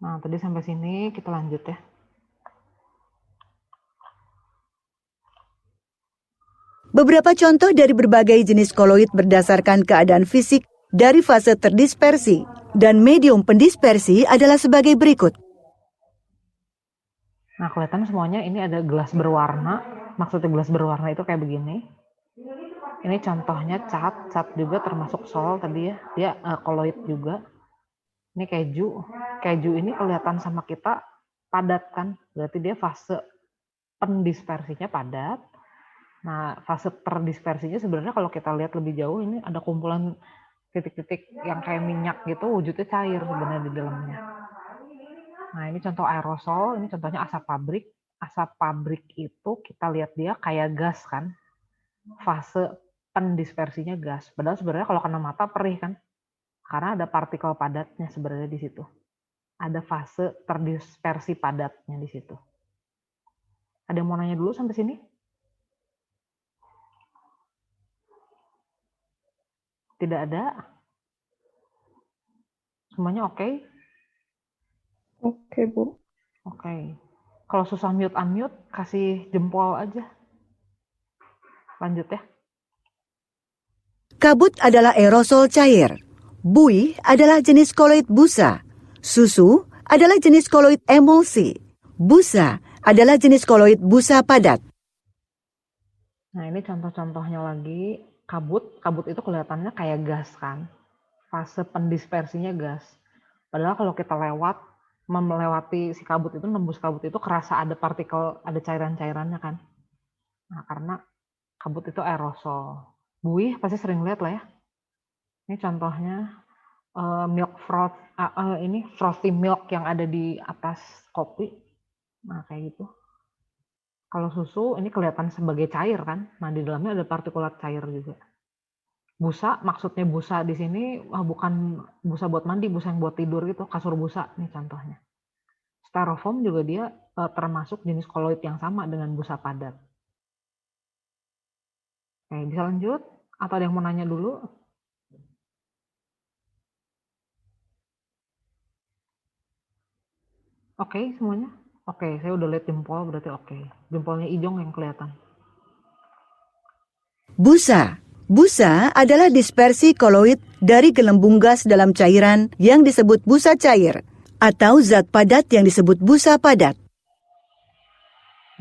Nah, tadi sampai sini kita lanjut ya. Beberapa contoh dari berbagai jenis koloid berdasarkan keadaan fisik dari fase terdispersi dan medium pendispersi adalah sebagai berikut. Nah, kelihatan semuanya ini ada gelas berwarna. Maksudnya gelas berwarna itu kayak begini. Ini contohnya cat juga termasuk sol tadi ya. Dia koloid juga. Ini keju. Keju ini kelihatan sama kita padat kan. Berarti dia fase pendispersinya padat. Nah, fase terdispersinya sebenarnya kalau kita lihat lebih jauh ini ada kumpulan titik-titik yang kayak minyak gitu, wujudnya cair sebenarnya di dalamnya. Nah, ini contoh aerosol, ini contohnya asap pabrik. Asap pabrik itu kita lihat dia kayak gas kan, fase pendispersinya gas. Padahal sebenarnya kalau kena mata perih kan, karena ada partikel padatnya sebenarnya di situ. Ada fase terdispersi padatnya di situ. Ada yang mau nanya dulu sampai sini? Tidak ada? Semuanya oke? Oke, Bu. Oke. Kalau susah mute unmute, kasih jempol aja. Lanjut ya. Kabut adalah aerosol cair. Buih adalah jenis koloid busa. Susu adalah jenis koloid emulsi. Busa adalah jenis koloid busa padat. Nah, ini contoh-contohnya lagi. Kabut itu kelihatannya kayak gas kan. Fase pendispersinya gas. Padahal kalau kita melewati si kabut itu, nembus kabut itu kerasa ada partikel, ada cairan-cairannya kan. Nah, karena kabut itu aerosol. Buih pasti sering lihat lah ya. Ini contohnya milk froth, ini frothy milk yang ada di atas kopi. Nah, kayak gitu. Kalau susu ini kelihatan sebagai cair kan. Nah, di dalamnya ada partikulat cair juga. Busa, maksudnya busa di sini bukan busa buat mandi, busa yang buat tidur gitu, kasur busa nih contohnya. Styrofoam juga dia termasuk jenis koloid yang sama dengan busa padat. Oke, bisa lanjut? Atau ada yang mau nanya dulu? Oke, semuanya? Oke, saya udah lihat jempol berarti oke. Jempolnya Ijong yang kelihatan. Busa. Busa adalah dispersi koloid dari gelembung gas dalam cairan yang disebut busa cair atau zat padat yang disebut busa padat.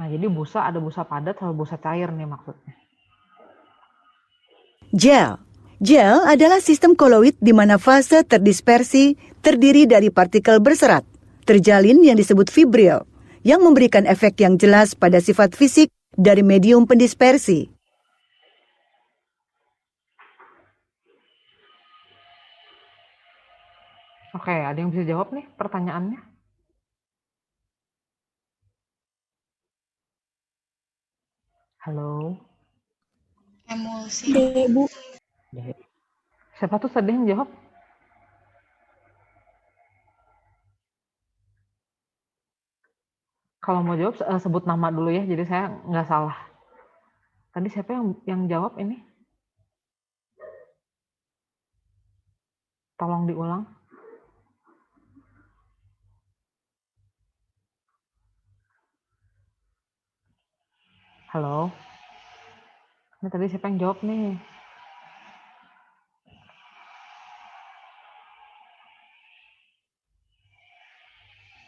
Nah, jadi busa ada busa padat sama busa cair nih maksudnya. Gel. Gel adalah sistem koloid di mana fase terdispersi terdiri dari partikel berserat, terjalin yang disebut fibril, yang memberikan efek yang jelas pada sifat fisik dari medium pendispersi. Oke, ada yang bisa jawab nih pertanyaannya? Halo? Emulsi. Bu. Siapa tuh tadi yang jawab? Kalau mau jawab sebut nama dulu ya, jadi saya nggak salah. Tadi siapa yang jawab ini? Tolong diulang. Halo? Ini tadi siapa yang jawab nih?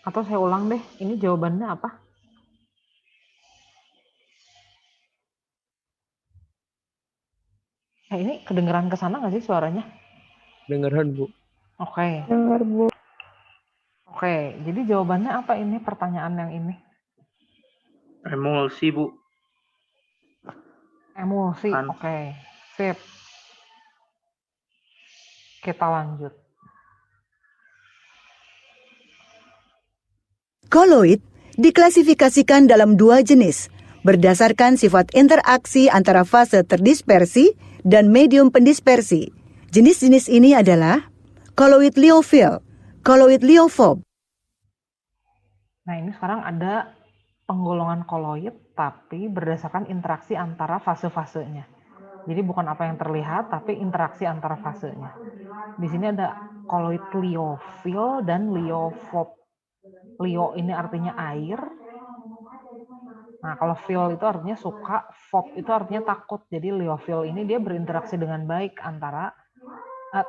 Atau saya ulang deh, ini jawabannya apa? Ini kedengeran ke sana nggak sih suaranya? Dengeran, Bu. Oke. Dengar, Bu. Oke, jadi jawabannya apa ini pertanyaan yang ini? Emulsi, Bu. Emulsi, Kan. oke. Sip. Kita lanjut. Koloid diklasifikasikan dalam dua jenis, berdasarkan sifat interaksi antara fase terdispersi dan medium pendispersi. Jenis-jenis ini adalah koloid liofil, koloid liofob. Nah, ini sekarang ada penggolongan koloid, tapi berdasarkan interaksi antara fase-fasenya. Jadi bukan apa yang terlihat, tapi interaksi antara fasenya. Di sini ada koloid liofil dan liofob. Lio ini artinya air. Nah, kalau phil itu artinya suka, phob itu artinya takut. Jadi liofil ini dia berinteraksi dengan baik antara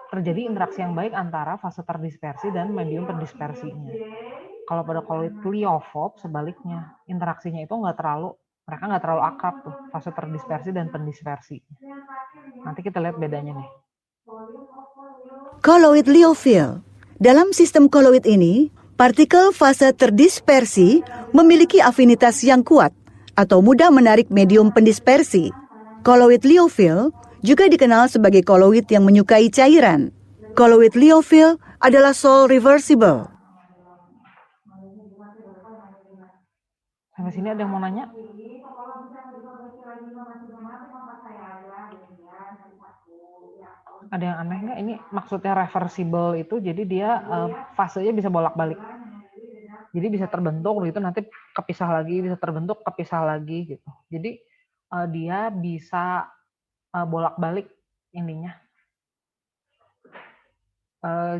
terjadi interaksi yang baik antara fase terdispersi dan medium pendispersinya. Kalau pada koloid liofob sebaliknya, interaksinya itu mereka nggak terlalu akrab tuh, fase terdispersi dan pendispersi. Nanti kita lihat bedanya nih. Koloid liofil. Dalam sistem koloid ini, partikel fase terdispersi memiliki afinitas yang kuat atau mudah menarik medium pendispersi. Koloid liofil juga dikenal sebagai koloid yang menyukai cairan. Koloid liofil adalah Sol reversible. Sampai sini ada yang mau nanya? Ada yang aneh nggak? Ini maksudnya reversible itu jadi dia fasenya bisa bolak-balik. Jadi bisa terbentuk gitu, nanti kepisah lagi, bisa terbentuk, kepisah lagi gitu. Jadi dia bisa bolak-balik ininya,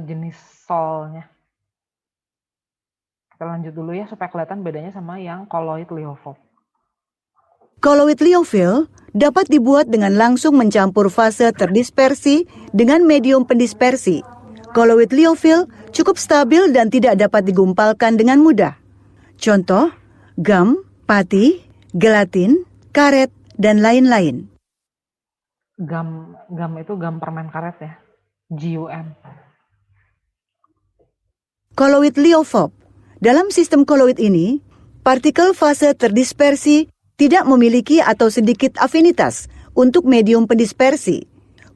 jenis solnya. Kita lanjut dulu ya supaya kelihatan bedanya sama yang koloid liofob. Koloid liofil dapat dibuat dengan langsung mencampur fase terdispersi dengan medium pendispersi. Koloid liofil cukup stabil dan tidak dapat digumpalkan dengan mudah. Contoh, gum, pati, gelatin, karet, dan lain-lain. Gum itu gum permen karet ya, GUM. Koloid liofob. Dalam sistem koloid ini, partikel fase terdispersi tidak memiliki atau sedikit afinitas untuk medium pendispersi.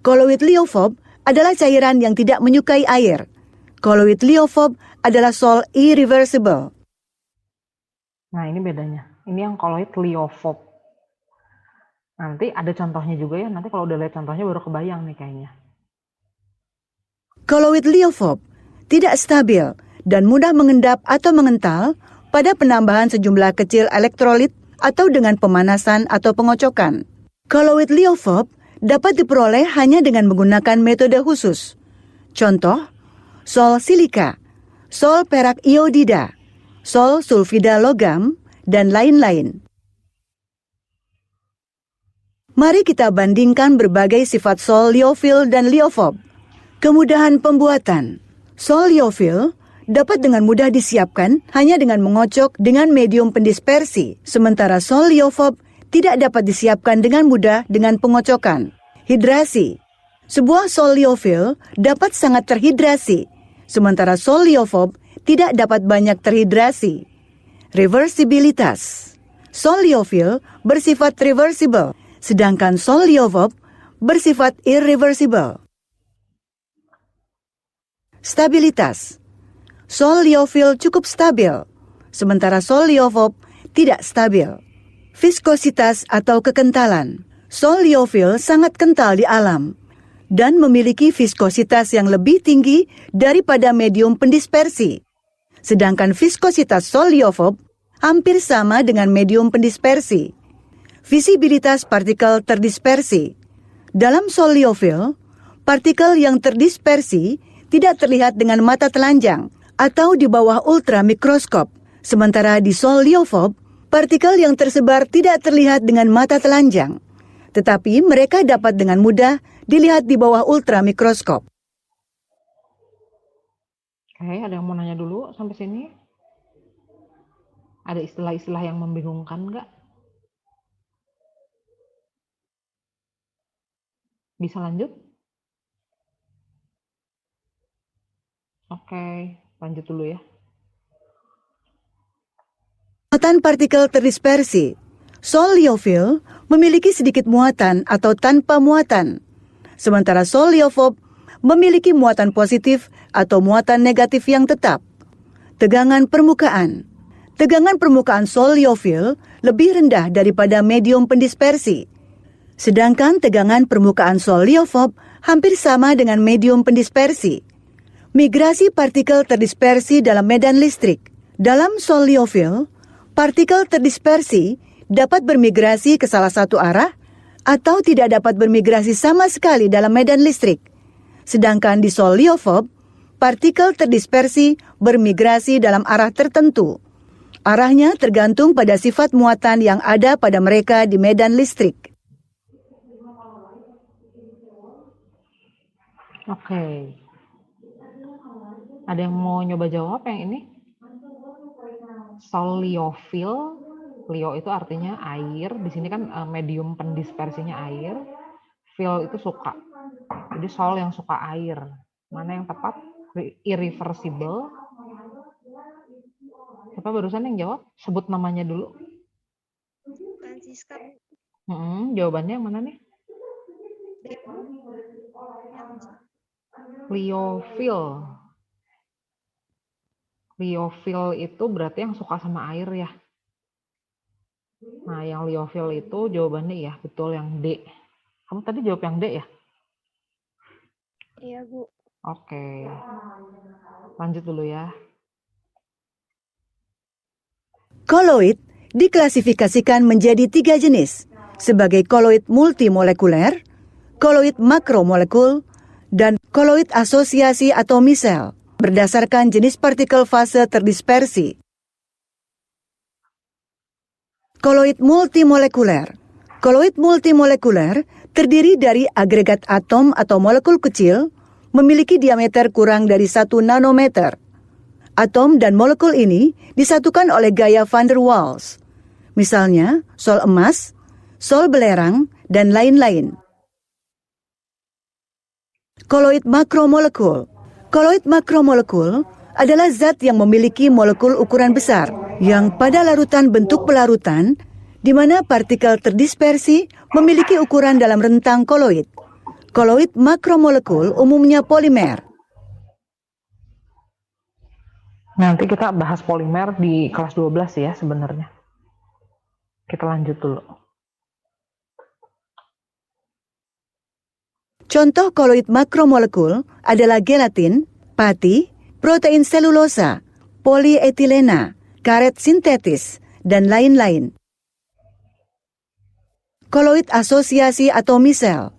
Koloid liofob adalah cairan yang tidak menyukai air. Koloid liofob adalah Sol irreversible. Nah, ini bedanya. Ini yang koloid liofob. Nanti ada contohnya juga ya. Nanti kalau udah lihat contohnya baru kebayang nih kayaknya. Koloid liofob tidak stabil dan mudah mengendap atau mengental pada penambahan sejumlah kecil elektrolit atau dengan pemanasan atau pengocokan. Koloid liofob dapat diperoleh hanya dengan menggunakan metode khusus. Contoh, sol silika, sol perak iodida, sol sulfida logam, dan lain-lain. Mari kita bandingkan berbagai sifat sol liofil dan liofob. Kemudahan pembuatan. Sol liofil dapat dengan mudah disiapkan hanya dengan mengocok dengan medium pendispersi, sementara sol liofob tidak dapat disiapkan dengan mudah dengan pengocokan. Hidrasi. Sebuah sol liofil dapat sangat terhidrasi, sementara sol liofob tidak dapat banyak terhidrasi. Reversibilitas. Sol liofil bersifat reversible, sedangkan sol liofob bersifat irreversible. Stabilitas. Sol liofil cukup stabil, sementara sol liofob tidak stabil. Viskositas atau kekentalan. Sol liofil sangat kental di alam dan memiliki viskositas yang lebih tinggi daripada medium pendispersi. Sedangkan viskositas sol liofob hampir sama dengan medium pendispersi. Visibilitas partikel terdispersi. Dalam sol liofil, partikel yang terdispersi tidak terlihat dengan mata telanjang atau di bawah ultramikroskop. Sementara di sol liofob, partikel yang tersebar tidak terlihat dengan mata telanjang, tetapi mereka dapat dengan mudah dilihat di bawah ultramikroskop. Oke, ada yang mau nanya dulu sampai sini? Ada istilah-istilah yang membingungkan nggak? Bisa lanjut? Oke, lanjut dulu ya. Muatan partikel terdispersi. Sol liofil memiliki sedikit muatan atau tanpa muatan, sementara sol liofob memiliki muatan positif atau muatan negatif yang tetap. Tegangan permukaan. Tegangan permukaan sol liofil lebih rendah daripada medium pendispersi, sedangkan tegangan permukaan sol liofob hampir sama dengan medium pendispersi. Migrasi partikel terdispersi dalam medan listrik. Dalam sol liofil, partikel terdispersi dapat bermigrasi ke salah satu arah atau tidak dapat bermigrasi sama sekali dalam medan listrik. Sedangkan di sol liofob, partikel terdispersi bermigrasi dalam arah tertentu. Arahnya tergantung pada sifat muatan yang ada pada mereka di medan listrik. Oke. Ada yang mau nyoba jawab yang ini? Soliofil, lio itu artinya air. Di sini kan medium pendispersinya air. Fil itu suka. Jadi sol yang suka air. Mana yang tepat? Irreversible. Siapa barusan yang jawab? Sebut namanya dulu. Francisca. Jawabannya yang mana nih? Liofil. Liofil itu berarti yang suka sama air ya. Nah, yang liofil itu jawabannya ya, betul yang D. Kamu tadi jawab yang D ya? Iya, Bu. Oke. Lanjut dulu ya. Koloid diklasifikasikan menjadi 3 jenis, sebagai koloid multimolekuler, koloid makromolekul, dan koloid asosiasi atau misel, berdasarkan jenis partikel fase terdispersi. Koloid multimolekuler. Koloid multimolekuler terdiri dari agregat atom atau molekul kecil, memiliki diameter kurang dari 1 nanometer. Atom dan molekul ini disatukan oleh gaya van der Waals. Misalnya, sol emas, sol belerang, dan lain-lain. Koloid makromolekul. Koloid makromolekul adalah zat yang memiliki molekul ukuran besar, yang pada larutan bentuk pelarutan, di mana partikel terdispersi memiliki ukuran dalam rentang koloid. Koloid makromolekul umumnya polimer. Nanti kita bahas polimer di kelas 12 ya sebenarnya. Kita lanjut dulu. Contoh koloid makromolekul adalah gelatin, pati, protein selulosa, polietilena, karet sintetis, dan lain-lain. Koloid asosiasi atau misel.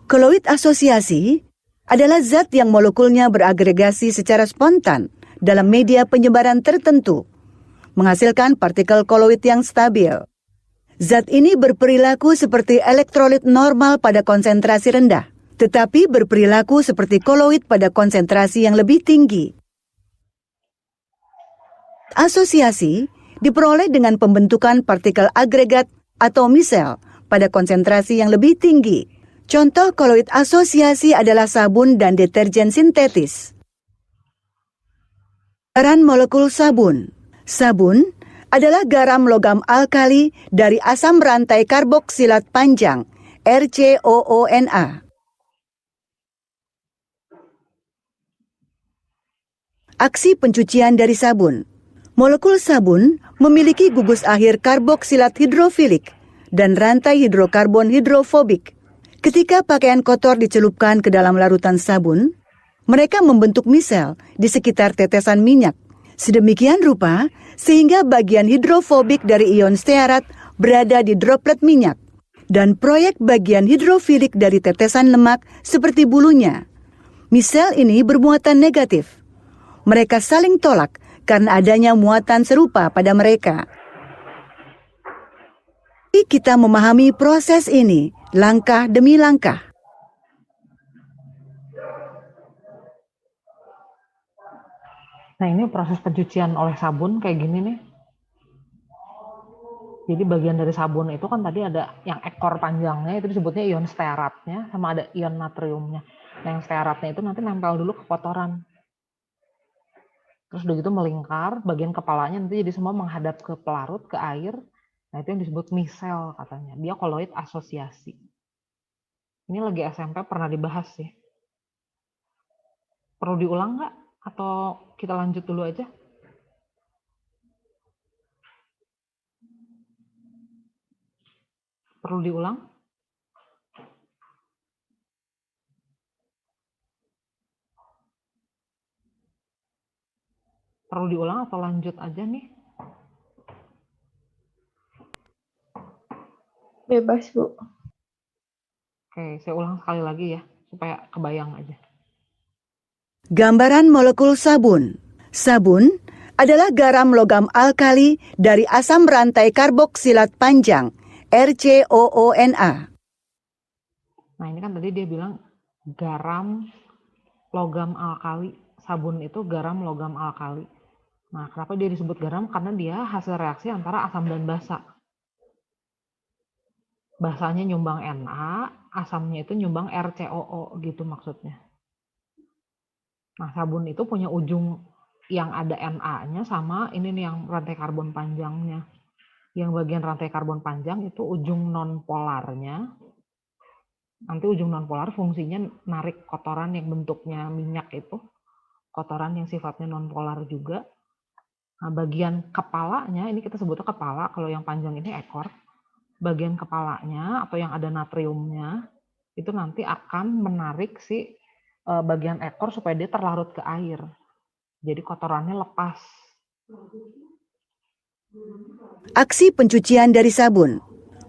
Koloid asosiasi adalah zat yang molekulnya beragregasi secara spontan dalam media penyebaran tertentu, menghasilkan partikel koloid yang stabil. Zat ini berperilaku seperti elektrolit normal pada konsentrasi rendah, tetapi berperilaku seperti koloid pada konsentrasi yang lebih tinggi. Asosiasi diperoleh dengan pembentukan partikel agregat atau misel pada konsentrasi yang lebih tinggi. Contoh koloid asosiasi adalah sabun dan deterjen sintetis. Peran molekul sabun. Sabun adalah garam logam alkali dari asam rantai karboksilat panjang, RCOONA. Aksi pencucian dari sabun. Molekul sabun memiliki gugus akhir karboksilat hidrofilik dan rantai hidrokarbon hidrofobik. Ketika pakaian kotor dicelupkan ke dalam larutan sabun, mereka membentuk misel di sekitar tetesan minyak. Sedemikian rupa sehingga bagian hidrofobik dari ion stearat berada di droplet minyak dan proyek bagian hidrofilik dari tetesan lemak seperti bulunya. Misel ini bermuatan negatif. Mereka saling tolak karena adanya muatan serupa pada mereka. Kita memahami proses ini langkah demi langkah. Nah, ini proses pencucian oleh sabun kayak gini nih. Jadi bagian dari sabun itu kan tadi ada yang ekor panjangnya itu disebutnya ion stearatnya, sama ada ion natriumnya. Nah, yang stearatnya itu nanti nempel dulu ke kotoran. Terus udah gitu melingkar, bagian kepalanya nanti jadi semua menghadap ke pelarut, ke air. Nah, itu yang disebut misel katanya. Dia koloid asosiasi. Ini lagi SMP pernah dibahas sih. Perlu diulang nggak? Atau kita lanjut dulu aja? Perlu diulang? Perlu diulang atau lanjut aja nih? Bebas, Bu. Oke, saya ulang sekali lagi ya, supaya kebayang aja. Gambaran molekul sabun. Sabun adalah garam logam alkali dari asam rantai karboksilat panjang, RCOONA. Nah, ini kan tadi dia bilang garam logam alkali. Sabun itu garam logam alkali. Nah, kenapa dia disebut garam? Karena dia hasil reaksi antara asam dan basa. Basanya nyumbang Na, asamnya itu nyumbang RCOO gitu maksudnya. Nah, sabun itu punya ujung yang ada Na-nya sama ini nih yang rantai karbon panjangnya. Yang bagian rantai karbon panjang itu ujung nonpolarnya. Nanti ujung nonpolar fungsinya narik kotoran yang bentuknya minyak itu. Kotoran yang sifatnya nonpolar juga. Nah, bagian kepalanya, ini kita sebutnya kepala, kalau yang panjang ini ekor. Bagian kepalanya atau yang ada natriumnya, itu nanti akan menarik si bagian ekor supaya dia terlarut ke air. Jadi kotorannya lepas. Aksi pencucian dari sabun.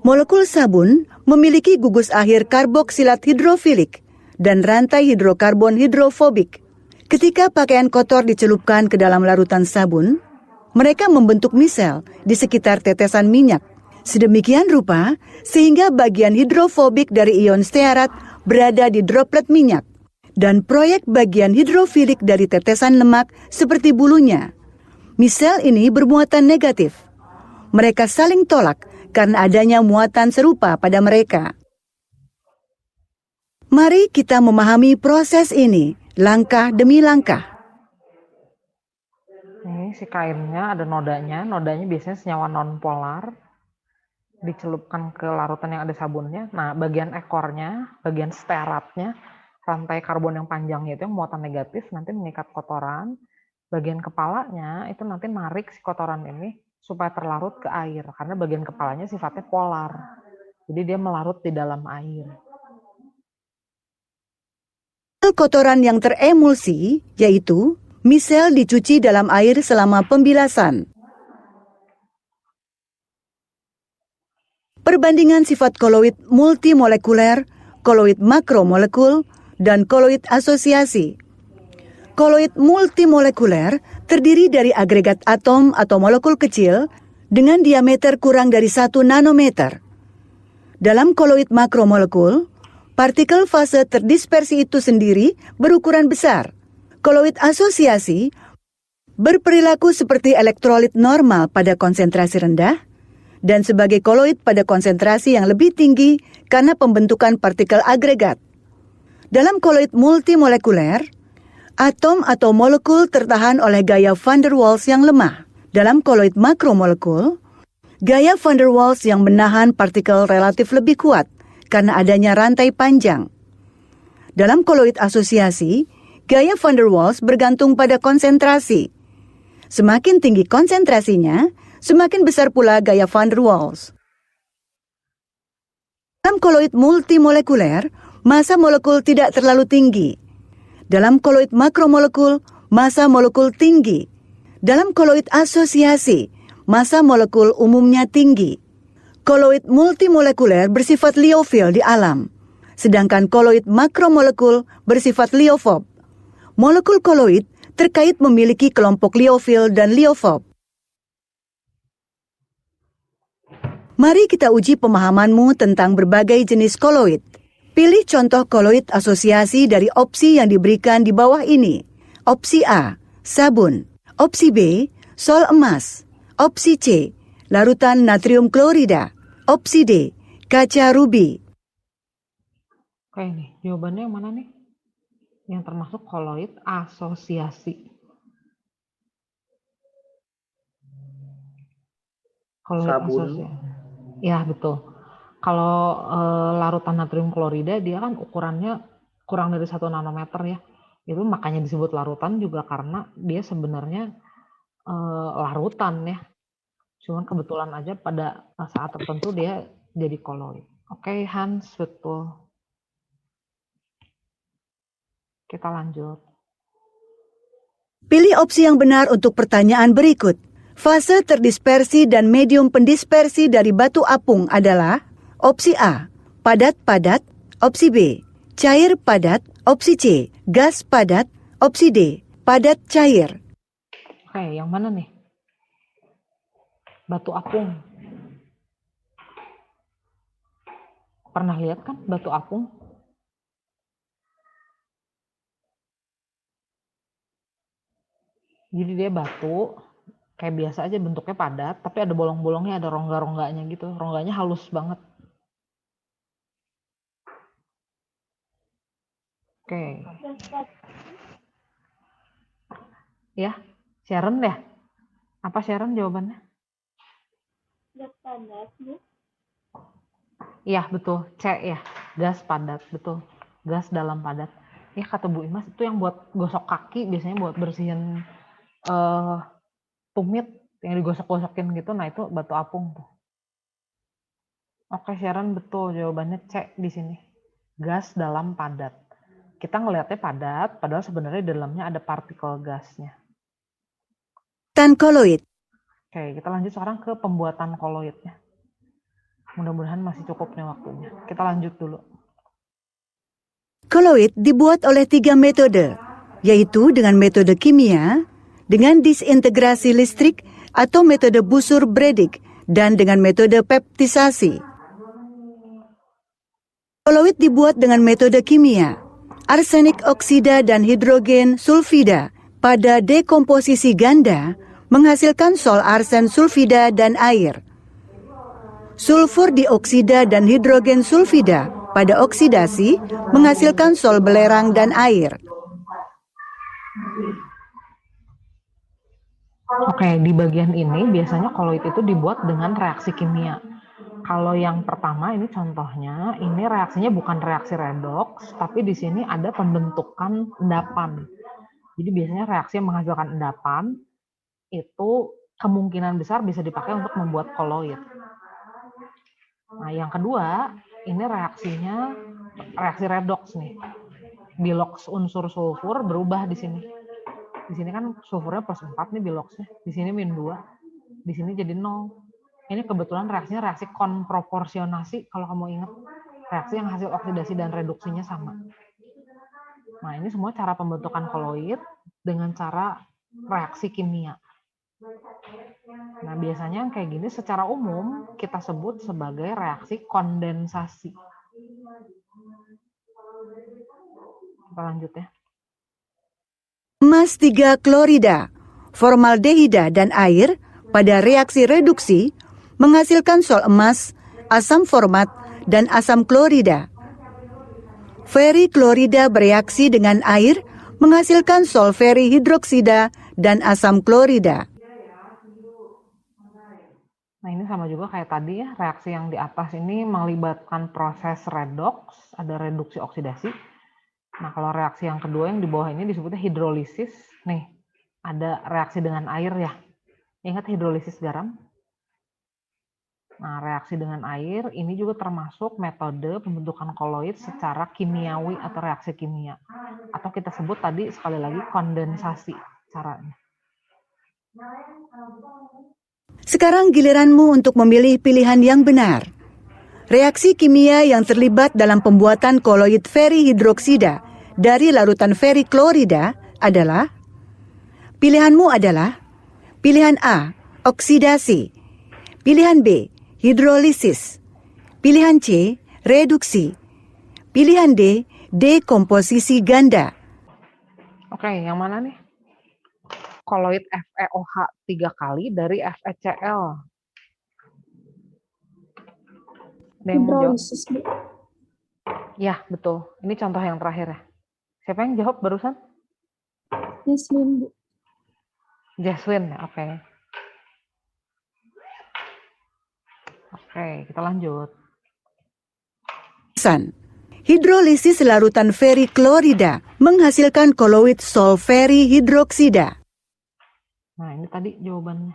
Molekul sabun memiliki gugus akhir karboksilat hidrofilik dan rantai hidrokarbon hidrofobik. Ketika pakaian kotor dicelupkan ke dalam larutan sabun, mereka membentuk misel di sekitar tetesan minyak. Sedemikian rupa sehingga bagian hidrofobik dari ion stearat berada di droplet minyak dan proyek bagian hidrofilik dari tetesan lemak seperti bulunya. Misel ini bermuatan negatif. Mereka saling tolak karena adanya muatan serupa pada mereka. Mari kita memahami proses ini langkah demi langkah. Ini si kainnya ada nodanya biasanya senyawa nonpolar. Dicelupkan ke larutan yang ada sabunnya. Nah, bagian ekornya, bagian stearatnya, rantai karbon yang panjangnya itu yang muatan negatif nanti mengikat kotoran. Bagian kepalanya itu nanti narik si kotoran ini supaya terlarut ke air karena bagian kepalanya sifatnya polar. Jadi dia melarut di dalam air. Kotoran yang teremulsi yaitu misel dicuci dalam air selama pembilasan. Perbandingan sifat koloid multimolekuler, koloid makromolekul, dan koloid asosiasi. Koloid multimolekuler terdiri dari agregat atom atau molekul kecil dengan diameter kurang dari 1 nanometer. Dalam koloid makromolekul, partikel fase terdispersi itu sendiri berukuran besar. Koloid asosiasi berperilaku seperti elektrolit normal pada konsentrasi rendah, dan sebagai koloid pada konsentrasi yang lebih tinggi karena pembentukan partikel agregat. Dalam koloid multimolekuler, atom atau molekul tertahan oleh gaya van der Waals yang lemah. Dalam koloid makromolekul, gaya van der Waals yang menahan partikel relatif lebih kuat karena adanya rantai panjang. Dalam koloid asosiasi, gaya van der Waals bergantung pada konsentrasi. Semakin tinggi konsentrasinya, semakin besar pula gaya van der Waals. Dalam koloid multimolekuler, massa molekul tidak terlalu tinggi. Dalam koloid makromolekul, massa molekul tinggi. Dalam koloid asosiasi, massa molekul umumnya tinggi. Koloid multimolekuler bersifat liofil di alam, sedangkan koloid makromolekul bersifat liofob. Molekul koloid terkait memiliki kelompok liofil dan liofob. Mari kita uji pemahamanmu tentang berbagai jenis koloid. Pilih contoh koloid asosiasi dari opsi yang diberikan di bawah ini. Opsi A, sabun. Opsi B, sol emas. Opsi C, larutan natrium klorida. Opsi D, kaca rubi. Oke nih, jawabannya yang mana nih? Yang termasuk koloid asosiasi. Koloid Sabun. asosiasi. Ya, betul. Kalau larutan natrium klorida dia kan ukurannya kurang dari 1 nanometer ya. Itu makanya disebut larutan juga karena dia sebenarnya larutan ya. Cuman kebetulan aja pada saat tertentu dia jadi koloid. Oke, Hans, betul. Kita lanjut. Pilih opsi yang benar untuk pertanyaan berikut. Fase terdispersi dan medium pendispersi dari batu apung adalah opsi A, padat-padat, opsi B, cair padat, opsi C, gas padat, opsi D, padat cair. Oke, yang mana nih? Batu apung. Pernah lihat kan batu apung? Jadi dia batu, kayak biasa aja bentuknya padat, tapi ada bolong-bolongnya, ada rongga-rongganya gitu. Rongganya halus banget. Oke. Ya, Sharon deh. Apa Sharon jawabannya? Gas padat, Bu. Iya, betul. C ya. Gas padat, betul. Gas dalam padat. Ya kata Bu Imas itu yang buat gosok kaki, biasanya buat bersihin tumit yang digosok-gosokin gitu. Nah, itu batu apung tuh. Oke, Sharon betul. Jawabannya C di sini. Gas dalam padat. Kita ngelihatnya padat, padahal sebenarnya di dalamnya ada partikel gasnya. Koloid. Oke, kita lanjut sekarang ke pembuatan koloidnya. Mudah-mudahan masih cukup nih waktunya. Kita lanjut dulu. Koloid dibuat oleh 3 metode, yaitu dengan metode kimia, dengan disintegrasi listrik atau metode busur Bredig, dan dengan metode peptisasi. Koloid dibuat dengan metode kimia, arsenik oksida dan hidrogen sulfida pada dekomposisi ganda menghasilkan sol arsen sulfida dan air. Sulfur dioksida dan hidrogen sulfida pada oksidasi menghasilkan sol belerang dan air. Oke, di bagian ini biasanya koloid itu dibuat dengan reaksi kimia. Kalau yang pertama ini contohnya, ini reaksinya bukan reaksi redoks, tapi di sini ada pembentukan endapan. Jadi biasanya reaksi yang menghasilkan endapan itu kemungkinan besar bisa dipakai untuk membuat koloid. Nah, yang kedua, ini reaksinya reaksi redoks nih. Biloks unsur sulfur berubah di sini. Di sini kan sulfurnya plus 4 nih biloksnya. Di sini min 2. Di sini jadi 0. Ini kebetulan reaksinya reaksi konproporsionasi kalau kamu ingat. Reaksi yang hasil oksidasi dan reduksinya sama. Nah, ini semua cara pembentukan koloid dengan cara reaksi kimia. Nah, biasanya yang kayak gini secara umum kita sebut sebagai reaksi kondensasi. Kita lanjut ya. Emas 3 klorida, formaldehida dan air pada reaksi reduksi menghasilkan sol emas, asam format, dan asam klorida. Feri-klorida bereaksi dengan air menghasilkan sol feri hidroksida dan asam klorida. Nah, ini sama juga kayak tadi ya, reaksi yang di atas ini melibatkan proses redoks, ada reduksi oksidasi. Nah, kalau reaksi yang kedua yang di bawah ini disebutnya hidrolisis. Nih, ada reaksi dengan air ya. Ingat hidrolisis garam? Nah, reaksi dengan air ini juga termasuk metode pembentukan koloid secara kimiawi atau reaksi kimia. Atau kita sebut tadi sekali lagi kondensasi caranya. Sekarang giliranmu untuk memilih pilihan yang benar. Reaksi kimia yang terlibat dalam pembuatan koloid feri hidroksida dari larutan feri klorida adalah pilihanmu adalah pilihan A, oksidasi, pilihan B, hidrolisis, pilihan C, reduksi, pilihan D, dekomposisi ganda. Oke, yang mana nih? Koloid FeOH 3 kali dari FeCl. Ada yang mau jawab? Hidrolisis, Bu. Ya, betul. Ini contoh yang terakhir ya. Siapa yang jawab barusan? Yasmin, Bu. Jaswin, oke. Oke, kita lanjut. Hidrolisis larutan feri klorida menghasilkan koloid sol feri hidroksida. Nah, ini tadi jawabannya.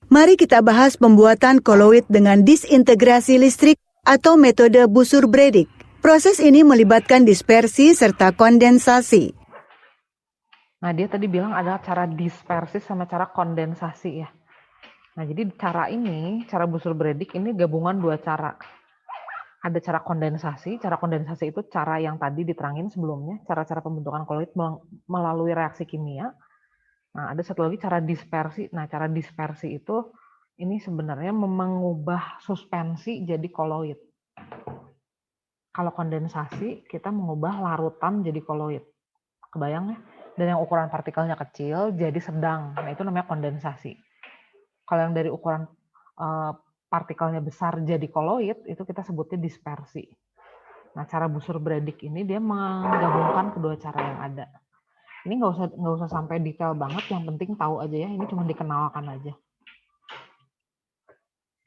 Mari kita bahas pembuatan koloid dengan disintegrasi listrik atau metode busur Bredig. Proses ini melibatkan dispersi serta kondensasi. Nah, dia tadi bilang ada cara dispersi sama cara kondensasi ya. Nah, jadi cara ini, cara busur Bredig ini gabungan dua cara. Ada cara kondensasi. Cara kondensasi itu cara yang tadi diterangin sebelumnya, cara-cara pembentukan koloid melalui reaksi kimia. Nah, ada satu lagi cara dispersi. Nah, cara dispersi itu ini sebenarnya mengubah suspensi jadi koloid. Kalau kondensasi, kita mengubah larutan jadi koloid. Kebayang ya? Dan yang ukuran partikelnya kecil jadi sedang. Nah, itu namanya kondensasi. Kalau yang dari ukuran partikelnya besar jadi koloid, itu kita sebutnya dispersi. Nah, cara Busur-Bredig ini dia menggabungkan kedua cara yang ada. Ini nggak usah sampai detail banget, yang penting tahu aja ya. Ini cuma dikenalkan aja.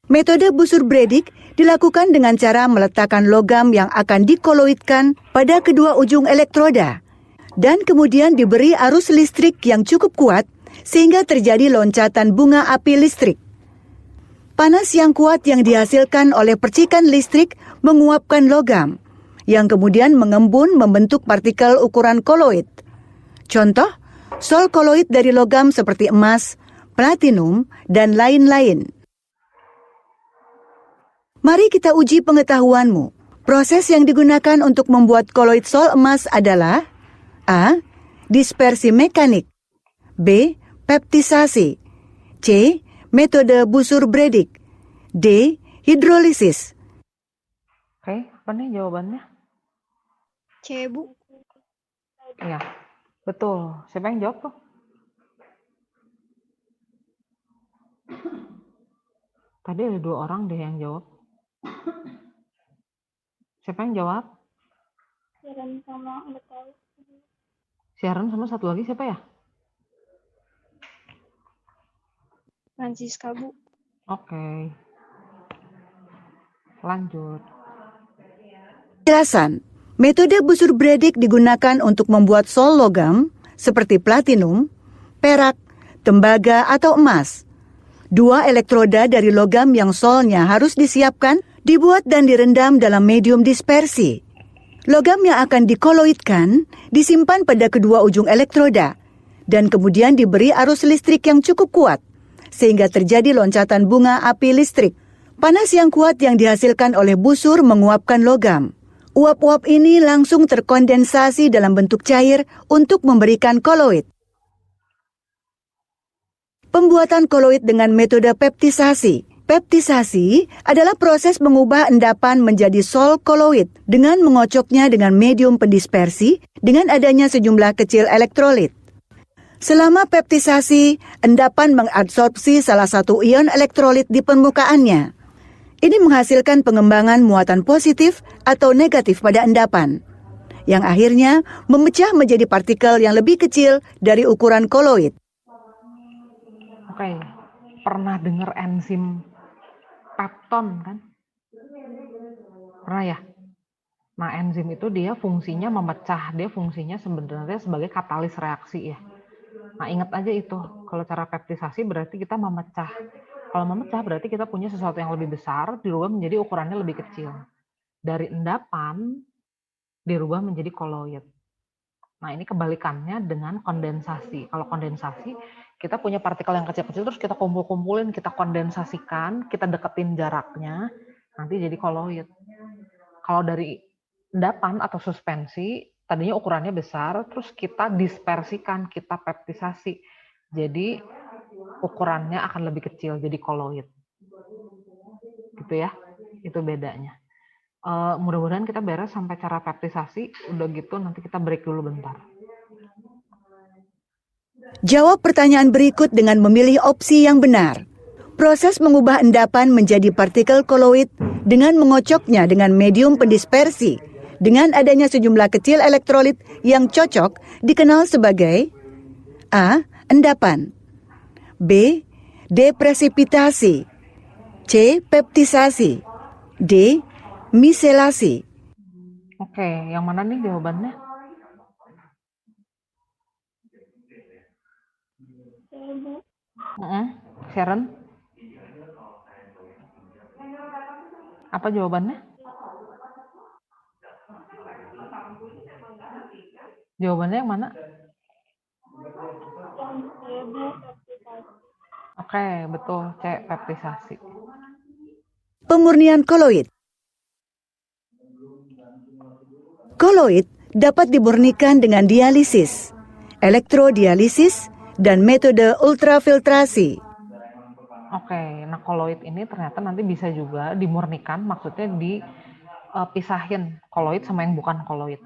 Metode Busur-Bredig dilakukan dengan cara meletakkan logam yang akan dikoloidkan pada kedua ujung elektroda dan kemudian diberi arus listrik yang cukup kuat sehingga terjadi loncatan bunga api listrik. Panas yang kuat yang dihasilkan oleh percikan listrik menguapkan logam yang kemudian mengembun membentuk partikel ukuran koloid. Contoh, sol koloid dari logam seperti emas, platinum, dan lain-lain. Mari kita uji pengetahuanmu. Proses yang digunakan untuk membuat koloid sol emas adalah A. Dispersi mekanik, B. Peptisasi, C. Metode Busur-Bredig, D. Hidrolisis. Oke, apa nih jawabannya? C, Bu. Iya, betul. Siapa yang jawab tuh? Tadi ada 2 orang deh yang jawab. Siapa yang jawab? Sharon sama nggak tahu. Sharon sama satu lagi siapa ya? Francisca, Bu. Oke. Lanjut. Penjelasan. Metode Busur-Bredig digunakan untuk membuat sol logam seperti platinum, perak, tembaga, atau emas. 2 elektroda dari logam yang solnya harus disiapkan, dibuat dan direndam dalam medium dispersi. Logam yang akan dikoloidkan disimpan pada kedua ujung elektroda dan kemudian diberi arus listrik yang cukup kuat sehingga terjadi loncatan bunga api listrik. Panas yang kuat yang dihasilkan oleh busur menguapkan logam. Uap-uap ini langsung terkondensasi dalam bentuk cair untuk memberikan koloid. Pembuatan koloid dengan metode peptisasi. Peptisasi adalah proses mengubah endapan menjadi sol koloid dengan mengocoknya dengan medium pendispersi dengan adanya sejumlah kecil elektrolit. Selama peptisasi, endapan mengabsorpsi salah satu ion elektrolit di permukaannya. Ini menghasilkan pengembangan muatan positif atau negatif pada endapan, yang akhirnya memecah menjadi partikel yang lebih kecil dari ukuran koloid. Oke, pernah dengar enzim pepton kan? Pernah ya? Nah, enzim itu dia fungsinya memecah, dia fungsinya sebenarnya sebagai katalis reaksi ya. Nah, ingat aja itu, kalau cara peptisasi berarti kita memecah. Kalau memecah berarti kita punya sesuatu yang lebih besar, dirubah menjadi ukurannya lebih kecil. Dari endapan, dirubah menjadi koloid. Nah, ini kebalikannya dengan kondensasi. Kalau kondensasi, kita punya partikel yang kecil-kecil, terus kita kumpul-kumpulin, kita kondensasikan, kita deketin jaraknya, nanti jadi koloid. Kalau dari endapan atau suspensi, tadinya ukurannya besar, terus kita dispersikan, kita peptisasi. Jadi, ukurannya akan lebih kecil, jadi koloid. Gitu ya, itu bedanya. Mudah-mudahan kita beres sampai cara peptisasi, udah gitu nanti kita break dulu bentar. Jawab pertanyaan berikut dengan memilih opsi yang benar. Proses mengubah endapan menjadi partikel koloid dengan mengocoknya dengan medium pendispersi dengan adanya sejumlah kecil elektrolit yang cocok dikenal sebagai A. Endapan, B. Depresipitasi, C. Peptisasi, D. Miselasi. Oke, yang mana nih jawabannya? C, Bu. Sharon? Apa jawabannya? Jawabannya yang mana? Yang C, Bu. Peptisasi. Oke, betul, C. Peptisasi. Pemurnian koloid. Koloid dapat dimurnikan dengan dialisis, elektrodialisis, dan metode ultrafiltrasi. Oke, nah koloid ini ternyata nanti bisa juga dimurnikan, maksudnya dipisahin koloid sama yang bukan koloid.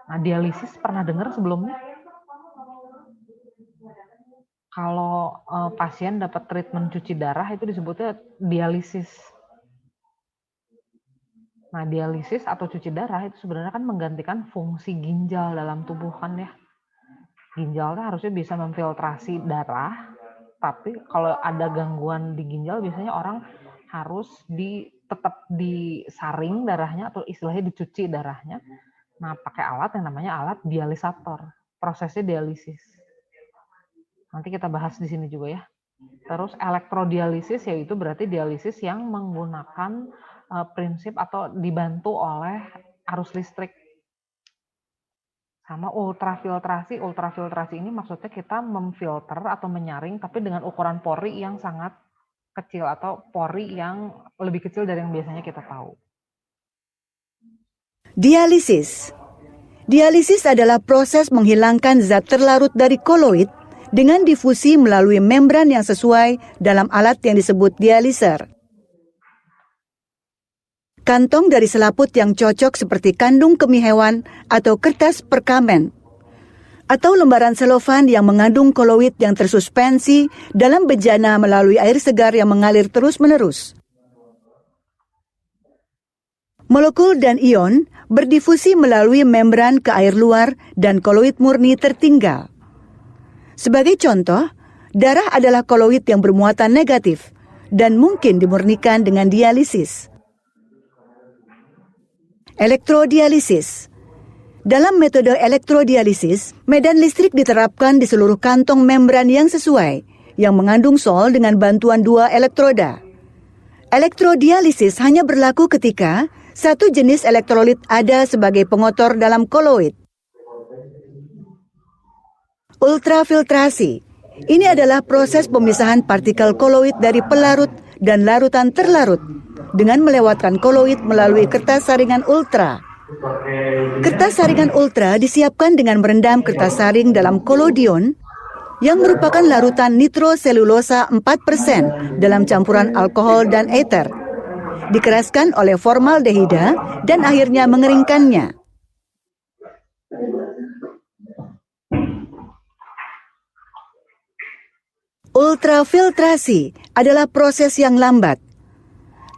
Nah, dialisis pernah dengar sebelumnya? Kalau pasien dapat treatment cuci darah itu disebutnya dialisis. Nah, dialisis atau cuci darah itu sebenarnya kan menggantikan fungsi ginjal dalam tubuh kan ya. Ginjalnya harusnya bisa memfiltrasi darah, tapi kalau ada gangguan di ginjal biasanya orang harus tetap disaring darahnya atau istilahnya dicuci darahnya. Nah, pakai alat yang namanya alat dialisator. Prosesnya dialisis. Nanti kita bahas di sini juga ya. Terus elektrodialisis yaitu berarti dialisis yang menggunakan prinsip atau dibantu oleh arus listrik. Sama ultrafiltrasi. Ultrafiltrasi ini maksudnya kita memfilter atau menyaring tapi dengan ukuran pori yang sangat kecil atau pori yang lebih kecil dari yang biasanya kita tahu. Dialisis. Dialisis adalah proses menghilangkan zat terlarut dari koloid dengan difusi melalui membran yang sesuai dalam alat yang disebut dialiser. Kantong dari selaput yang cocok seperti kandung kemih hewan atau kertas perkamen, atau lembaran selofan yang mengandung koloid yang tersuspensi dalam bejana melalui air segar yang mengalir terus-menerus. Molekul dan ion berdifusi melalui membran ke air luar dan koloid murni tertinggal. Sebagai contoh, darah adalah koloid yang bermuatan negatif dan mungkin dimurnikan dengan dialisis. Elektrodialisis. Dalam metode elektrodialisis, medan listrik diterapkan di seluruh kantong membran yang sesuai, yang mengandung sol dengan bantuan dua elektroda. Elektrodialisis hanya berlaku ketika satu jenis elektrolit ada sebagai pengotor dalam koloid. Ultrafiltrasi. Ini adalah proses pemisahan partikel koloid dari pelarut dan larutan terlarut dengan melewatkan koloid melalui kertas saringan ultra. Kertas saringan ultra disiapkan dengan merendam kertas saring dalam kolodion yang merupakan larutan nitroselulosa 4% dalam campuran alkohol dan ether. Dikeraskan oleh formaldehida dan akhirnya mengeringkannya. Ultrafiltrasi adalah proses yang lambat.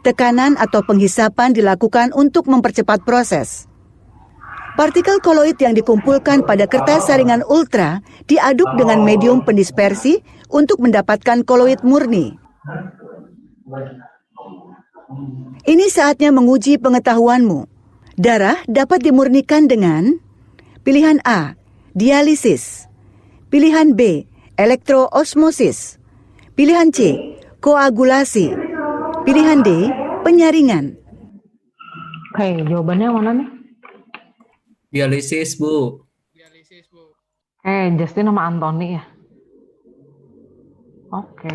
Tekanan atau penghisapan dilakukan untuk mempercepat proses. Partikel koloid yang dikumpulkan pada kertas saringan ultra diaduk dengan medium pendispersi untuk mendapatkan koloid murni. Ini saatnya menguji pengetahuanmu. Darah dapat dimurnikan dengan pilihan A, dialisis. Pilihan B, elektroosmosis. Pilihan C, koagulasi. Pilihan D, penyaringan. Oke, jawabannya yang mana nih? Dialisis, Bu. Justin sama Anthony ya. Oke.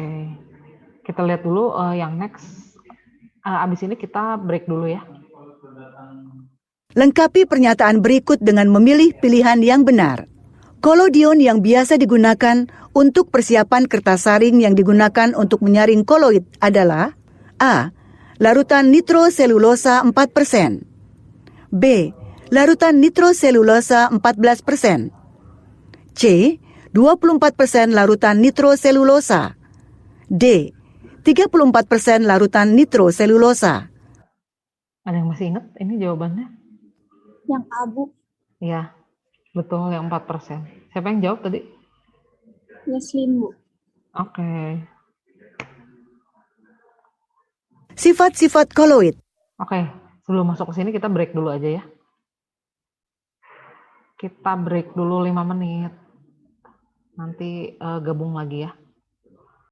Kita lihat dulu yang next. Abis ini kita break dulu ya. Lengkapi pernyataan berikut dengan memilih pilihan yang benar. Kolodion yang biasa digunakan untuk persiapan kertas saring yang digunakan untuk menyaring koloid adalah A. Larutan nitroselulosa 4%. B. Larutan nitroselulosa 14%. C. 24% larutan nitroselulosa. D. 34% larutan nitroselulosa. Ada yang masih ingat ini jawabannya? Yang abu. Iya, betul yang 4%. Siapa yang jawab tadi? Yaslin, Bu. Oke. Sifat-sifat koloid. Oke, sebelum masuk ke sini kita break dulu aja ya. Kita break dulu 5 menit. Nanti gabung lagi ya.